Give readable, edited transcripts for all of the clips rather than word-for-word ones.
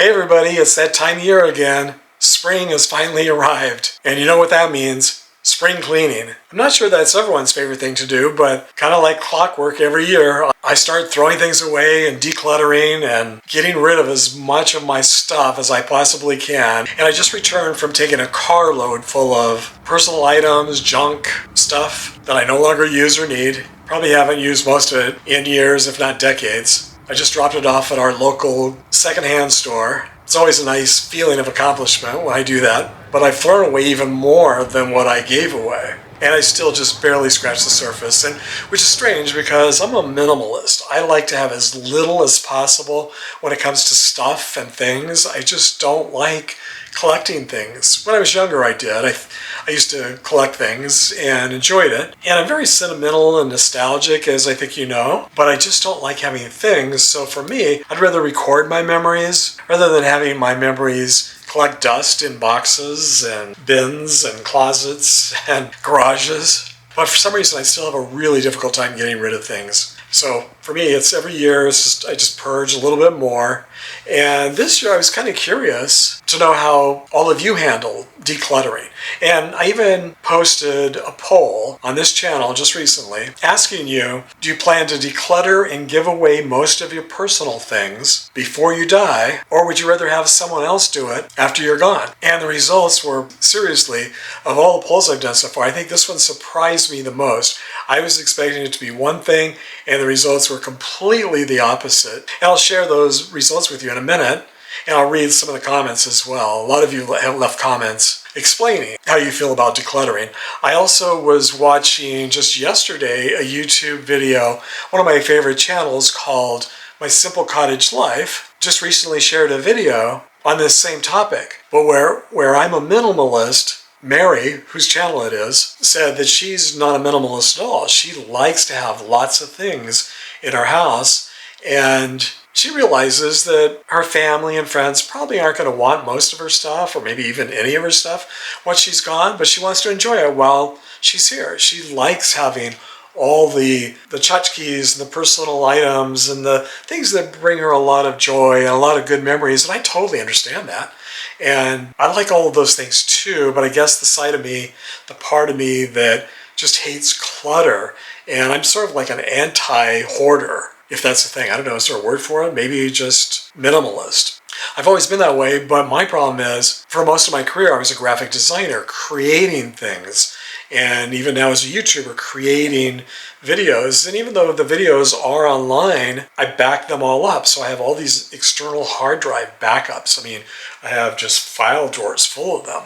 Hey everybody, it's that time of year again. Spring has finally arrived. And you know what that means? Spring cleaning. I'm not sure that's everyone's favorite thing to do, but kind of like clockwork every year, I start throwing things away and decluttering and getting rid of as much of my stuff as I possibly can. And I just returned from taking a carload full of personal items, junk, stuff that I no longer use or need. Probably haven't used most of it in years, if not decades. I just dropped it off at our local secondhand store. It's always a nice feeling of accomplishment when I do that, but I've thrown away even more than what I gave away. And I still just barely scratch the surface, and which is strange because I'm a minimalist. I like to have as little as possible when it comes to stuff and things. I just don't like collecting things. When I was younger, I did. I used to collect things and enjoyed it. And I'm very sentimental and nostalgic, as I think you know, but I just don't like having things. So for me, I'd rather record my memories rather than having my memories collect dust in boxes and bins and closets and garages. But for some reason, I still have a really difficult time getting rid of things. So for me, it's every year, I just purge a little bit more. And this year I was kind of curious to know how all of you handle decluttering. And I even posted a poll on this channel just recently asking you, do you plan to declutter and give away most of your personal things before you die, or would you rather have someone else do it after you're gone? And the results were, seriously, of all the polls I've done so far, I think this one surprised me the most. I was expecting it to be one thing, and the results were completely the opposite. And I'll share those results with you in a minute, and I'll read some of the comments as well. A lot of you have left comments explaining how you feel about decluttering. I also was watching just yesterday a YouTube video, one of my favorite channels called My Simple Cottage Life, just recently shared a video on this same topic, but where I'm a minimalist. Mary, whose channel it is, said that she's not a minimalist at all. She likes to have lots of things in her house, and she realizes that her family and friends probably aren't going to want most of her stuff, or maybe even any of her stuff once she's gone, but she wants to enjoy it while she's here. She likes having all the tchotchkes and the personal items and the things that bring her a lot of joy and a lot of good memories, and I totally understand that. And I like all of those things too, but I guess the side of me, the part of me that just hates clutter, and I'm sort of like an anti-hoarder, if that's the thing. I don't know, is there a word for it? Maybe just minimalist. I've always been that way, but my problem is, for most of my career, I was a graphic designer, creating things. And even now as a YouTuber, creating videos. And even though the videos are online, I back them all up. So I have all these external hard drive backups. I mean, I have just file drawers full of them.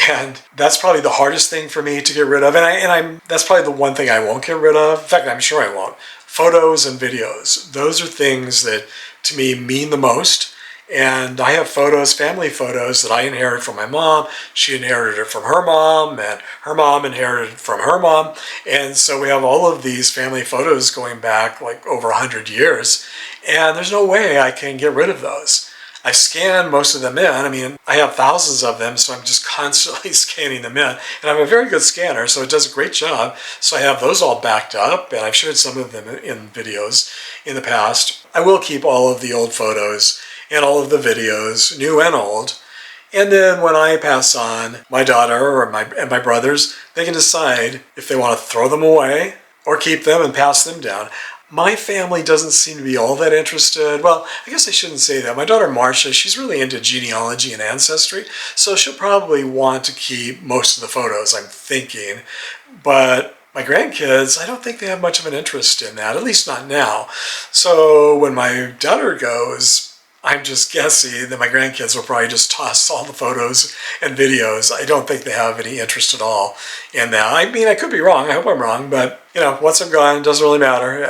And that's probably the hardest thing for me to get rid of. And that's probably the one thing I won't get rid of. In fact, I'm sure I won't. Photos and videos. Those are things that to me mean the most. And I have photos, family photos, that I inherited from my mom. She inherited it from her mom, and her mom inherited it from her mom. And so we have all of these family photos going back like over 100 years. And there's no way I can get rid of those. I scan most of them in. I mean, I have thousands of them, so I'm just constantly scanning them in. And I'm a very good scanner, so it does a great job. So I have those all backed up, and I've shared some of them in videos in the past. I will keep all of the old photos and all of the videos, new and old. And then when I pass on, my daughter or my brothers, they can decide if they want to throw them away or keep them and pass them down. My family doesn't seem to be all that interested. Well, I guess I shouldn't say that. My daughter Marcia, she's really into genealogy and ancestry, so she'll probably want to keep most of the photos, I'm thinking. But my grandkids, I don't think they have much of an interest in that, at least not now. So when my daughter goes, I'm just guessing that my grandkids will probably just toss all the photos and videos. I don't think they have any interest at all in that. I mean, I could be wrong. I hope I'm wrong, but you know, once I'm gone, it doesn't really matter.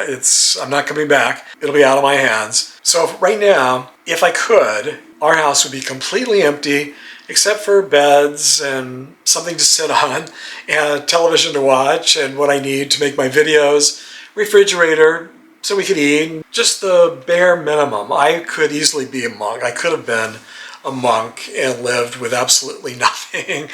I'm not coming back. It'll be out of my hands. So right now, if I could, our house would be completely empty, except for beds and something to sit on, and a television to watch, and what I need to make my videos, refrigerator, so we could eat, just the bare minimum. I could easily be a monk. I could have been a monk and lived with absolutely nothing.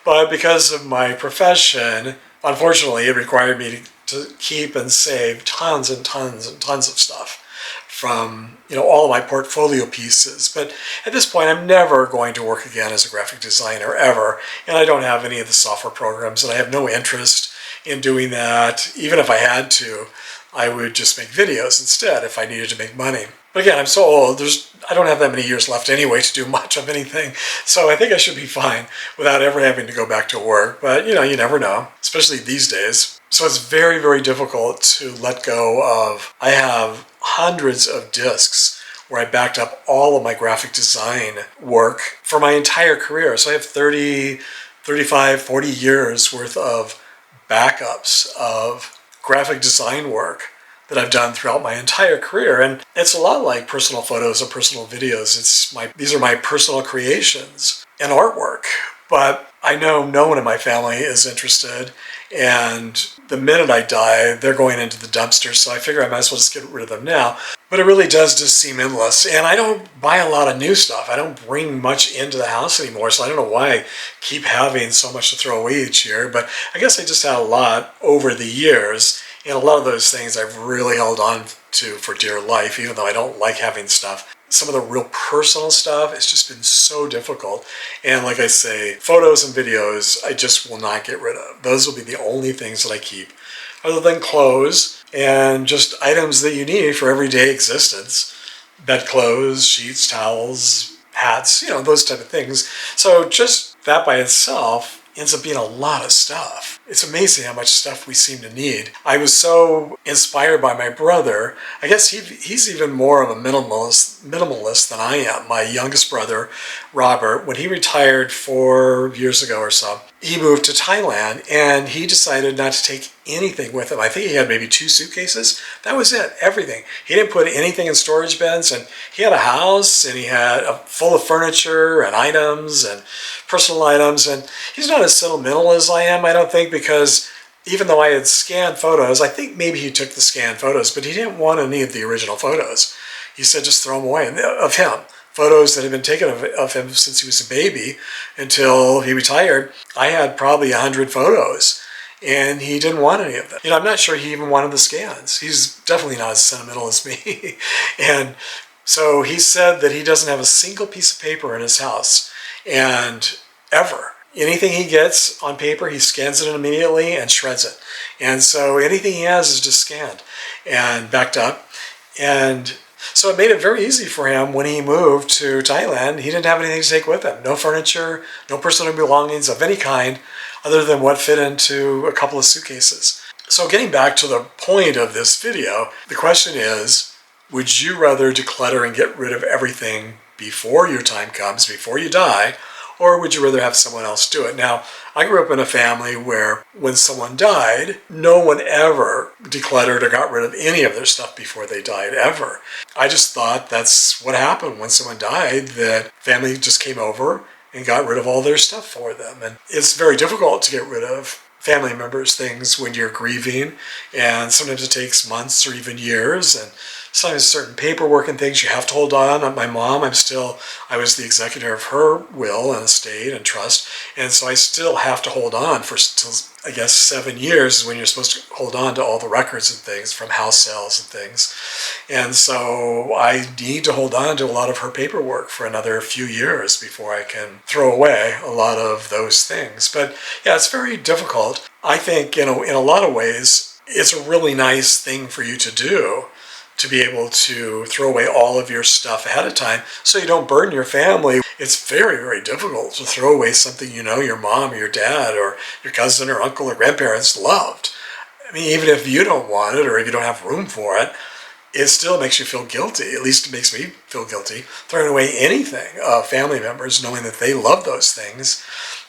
But because of my profession, unfortunately, it required me to keep and save tons and tons and tons of stuff. from all of my portfolio pieces. But at this point, I'm never going to work again as a graphic designer, ever. And I don't have any of the software programs, and I have no interest in doing that. Even if I had to, I would just make videos instead if I needed to make money. But again, I'm so old, I don't have that many years left anyway to do much of anything. So I think I should be fine without ever having to go back to work. But you never know, especially these days. So it's very, very difficult to let go of. I have hundreds of discs where I backed up all of my graphic design work for my entire career. So I have 30, 35, 40 years worth of backups of graphic design work that I've done throughout my entire career. And it's a lot like personal photos or personal videos. These are my personal creations and artwork. But I know no one in my family is interested, and the minute I die, they're going into the dumpster, so I figure I might as well just get rid of them now. But it really does just seem endless, and I don't buy a lot of new stuff. I don't bring much into the house anymore, so I don't know why I keep having so much to throw away each year, but I guess I just had a lot over the years, and a lot of those things I've really held on to for dear life, even though I don't like having stuff. Some of the real personal stuff, it's just been so difficult. And like I say, photos and videos, I just will not get rid of. Those will be the only things that I keep, other than clothes and just items that you need for everyday existence. Bedclothes, sheets, towels, hats, those type of things. So just that by itself ends up being a lot of stuff. It's amazing how much stuff we seem to need. I was so inspired by my brother. I guess he's even more of a minimalist than I am. My youngest brother, Robert, when he retired 4 years ago or so, he moved to Thailand and he decided not to take anything with him. I think he had maybe 2 suitcases. That was it, everything. He didn't put anything in storage bins, and he had a house and he had full of furniture and items and personal items, and he's not as sentimental as I am, I don't think, because even though I had scanned photos, I think maybe he took the scanned photos, but he didn't want any of the original photos. He said just throw them away, of him. Photos that had been taken of him since he was a baby until he retired. I had probably 100 photos, and he didn't want any of them. I'm not sure he even wanted the scans. He's definitely not as sentimental as me. And so he said that he doesn't have a single piece of paper in his house, and ever. Anything he gets on paper, he scans it immediately and shreds it. And so anything he has is just scanned and backed up. And so it made it very easy for him when he moved to Thailand. He didn't have anything to take with him. No furniture, no personal belongings of any kind other than what fit into a couple of suitcases. So getting back to the point of this video, the question is, would you rather declutter and get rid of everything before your time comes, before you die, or would you rather have someone else do it? Now, I grew up in a family where when someone died, no one ever decluttered or got rid of any of their stuff before they died, ever. I just thought that's what happened when someone died, that family just came over and got rid of all their stuff for them. And it's very difficult to get rid of family members' things when you're grieving, and sometimes it takes months or even years, and sometimes certain paperwork and things you have to hold on. My mom, I was the executor of her will and estate and trust, and so I still have to hold on for till, I guess, 7 years is when you're supposed to hold on to all the records and things from house sales and things. And so I need to hold on to a lot of her paperwork for another few years before I can throw away a lot of those things. But yeah, it's very difficult. I think in a lot of ways, it's a really nice thing for you to do, to be able to throw away all of your stuff ahead of time so you don't burden your family. It's very, very difficult to throw away something your mom or your dad or your cousin or uncle or grandparents loved. I mean, even if you don't want it or if you don't have room for it, it still makes you feel guilty. At least it makes me feel guilty throwing away anything of family members, knowing that they love those things.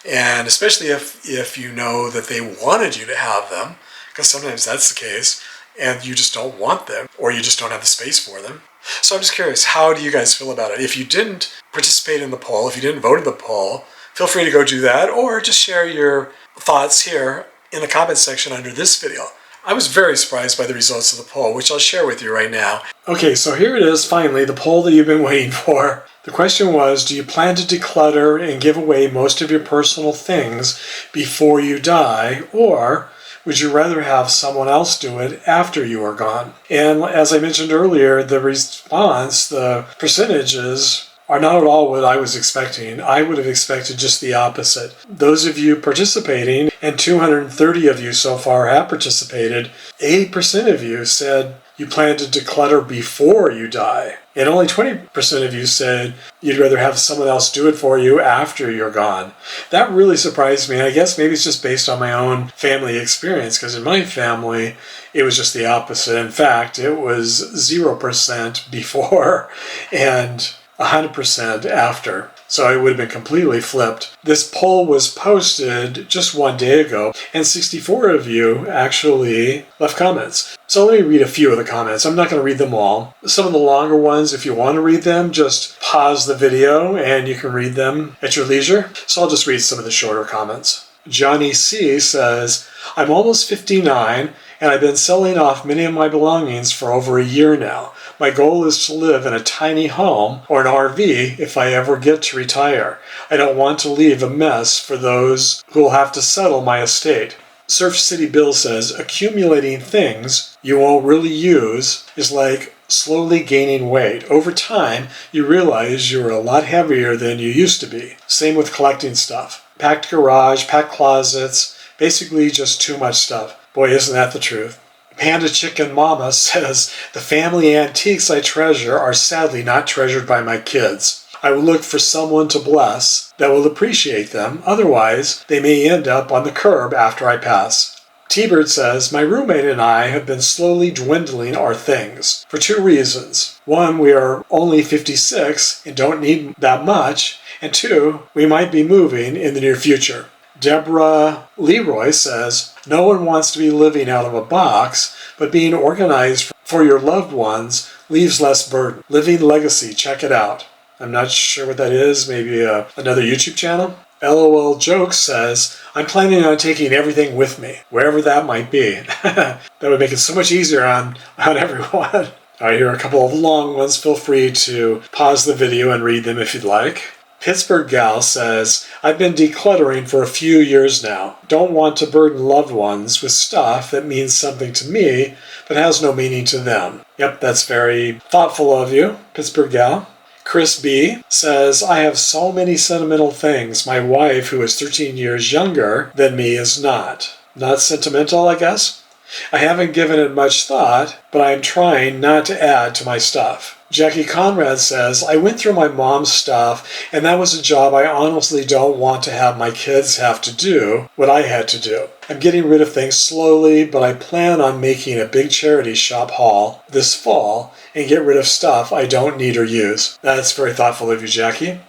And especially if you know that they wanted you to have them, because sometimes that's the case, and you just don't want them, or you just don't have the space for them. So I'm just curious, how do you guys feel about it? If you didn't participate in the poll, if you didn't vote in the poll, feel free to go do that, or just share your thoughts here in the comment section under this video. I was very surprised by the results of the poll, which I'll share with you right now. Okay, so here it is, finally, the poll that you've been waiting for. The question was, do you plan to declutter and give away most of your personal things before you die, or Would you rather have someone else do it after you are gone? And as I mentioned earlier, the response, the percentages are not at all what I was expecting. I would have expected just the opposite. Those of you participating, and 230 of you so far have participated, 80% of you said you plan to declutter before you die. And only 20% of you said you'd rather have someone else do it for you after you're gone. That really surprised me. I guess maybe it's just based on my own family experience, because in my family, it was just the opposite. In fact, it was 0% before and 100% after. So it would have been completely flipped. This poll was posted just one day ago, and 64 of you actually left comments. So let me read a few of the comments. I'm not going to read them all. Some of the longer ones, if you want to read them, just pause the video and you can read them at your leisure. So I'll just read some of the shorter comments. Johnny C. says, I'm almost 59 and I've been selling off many of my belongings for over a year now. My goal is to live in a tiny home or an RV if I ever get to retire. I don't want to leave a mess for those who will have to settle my estate. Surf City Bill says, accumulating things you won't really use is like slowly gaining weight. Over time, you realize you're a lot heavier than you used to be. Same with collecting stuff. Packed garage, packed closets, basically just too much stuff. Boy, isn't that the truth. Panda Chicken Mama says, the family antiques I treasure are sadly not treasured by my kids. I will look for someone to bless that will appreciate them. Otherwise, they may end up on the curb after I pass. T-Bird says, my roommate and I have been slowly dwindling our things for two reasons. One, we are only 56 and don't need that much. And two, we might be moving in the near future. Deborah Leroy says, no one wants to be living out of a box, but being organized for your loved ones leaves less burden. Living Legacy, check it out. I'm not sure what that is, maybe another YouTube channel? LOL Joke says, I'm planning on taking everything with me, wherever that might be. That would make it so much easier on everyone. All right, here are a couple of long ones. Feel free to pause the video and read them if you'd like. Pittsburgh Gal says, I've been decluttering for a few years now. Don't want to burden loved ones with stuff that means something to me, but has no meaning to them. Yep, that's very thoughtful of you, Pittsburgh Gal. Chris B. says, I have so many sentimental things. My wife, who is 13 years younger than me, is not. Not sentimental, I guess? I haven't given it much thought, but I am trying not to add to my stuff. Jackie Conrad says, I went through my mom's stuff, and that was a job I honestly don't want to have my kids have to do what I had to do. I'm getting rid of things slowly, but I plan on making a big charity shop haul this fall and get rid of stuff I don't need or use. That's very thoughtful of you, Jackie.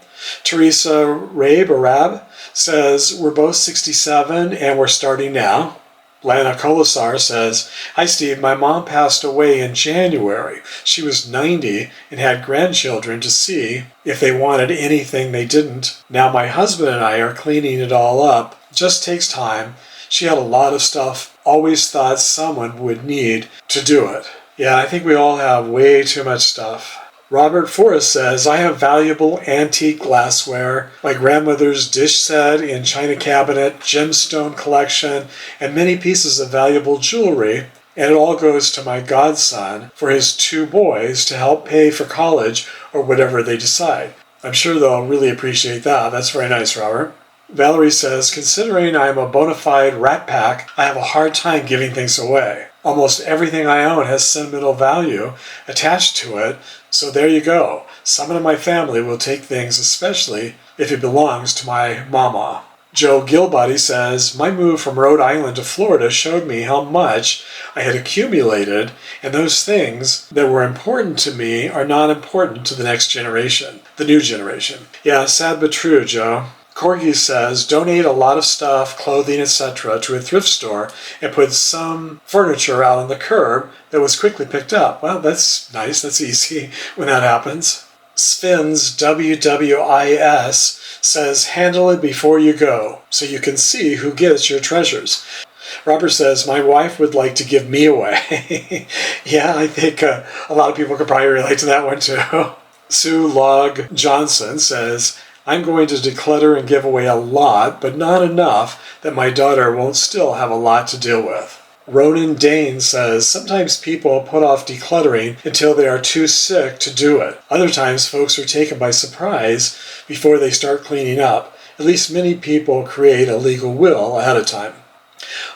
Teresa Rab says, we're both 67 and we're starting now. Lana Colasar says, hi Steve, my mom passed away in January. She was 90 and had grandchildren to see if they wanted anything they didn't. Now my husband and I are cleaning it all up. Just takes time. She had a lot of stuff, always thought someone would need to do it. Yeah, I think we all have way too much stuff. Robert Forrest says, I have valuable antique glassware, my grandmother's dish set and china cabinet, gemstone collection, and many pieces of valuable jewelry, and it all goes to my godson for his two boys to help pay for college or whatever they decide. I'm sure they'll really appreciate that. That's very nice, Robert. Valerie says, considering I'm a bona fide rat pack, I have a hard time giving things away. Almost everything I own has sentimental value attached to it, so there you go. Someone in my family will take things, especially if it belongs to my mama. Joe Gilbody says, my move from Rhode Island to Florida showed me how much I had accumulated, and those things that were important to me are not important to the next generation, the new generation. Yeah, sad but true, Joe. Corgi says, donate a lot of stuff, clothing, etc. to a thrift store and put some furniture out on the curb that was quickly picked up. Well, that's nice. That's easy when that happens. Spins WWIS says, handle it before you go so you can see who gets your treasures. Robert says, my wife would like to give me away. Yeah, I think a lot of people could probably relate to that one too. Sue Log Johnson says, I'm going to declutter and give away a lot, but not enough that my daughter won't still have a lot to deal with. Ronan Dane says, sometimes people put off decluttering until they are too sick to do it. Other times folks are taken by surprise before they start cleaning up. At least many people create a legal will ahead of time.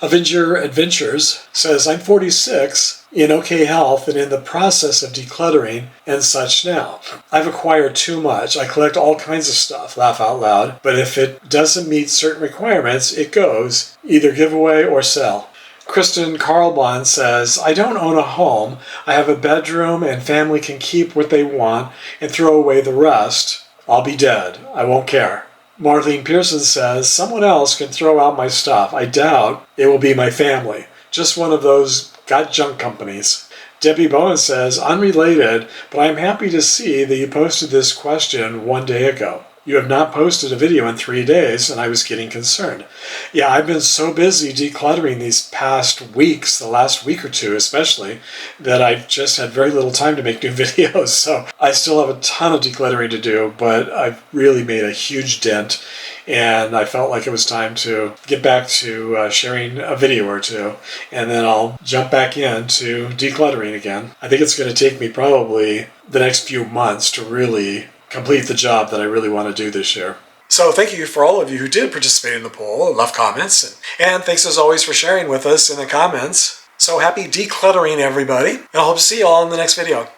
Avenger Adventures says, I'm 46, in okay health, and in the process of decluttering and such now. I've acquired too much. I collect all kinds of stuff, laugh out loud, but if it doesn't meet certain requirements, it goes, either give away or sell. Kristen Carlbon says, I don't own a home. I have a bedroom and family can keep what they want and throw away the rest. I'll be dead. I won't care. Marlene Pearson says, someone else can throw out my stuff. I doubt it will be my family. Just one of those got junk companies. Debbie Bowen says, unrelated, but I'm happy to see that you posted this question 1 day ago. You have not posted a video in 3 days, and I was getting concerned. Yeah, I've been so busy decluttering these past weeks, the last week or two especially, that I've just had very little time to make new videos. So I still have a ton of decluttering to do, but I've really made a huge dent, and I felt like it was time to get back to sharing a video or two, and then I'll jump back into decluttering again. I think it's going to take me probably the next few months to really complete the job that I really want to do this year. So thank you for all of you who did participate in the poll and left comments. And thanks as always for sharing with us in the comments. So happy decluttering, everybody. And I hope to see you all in the next video.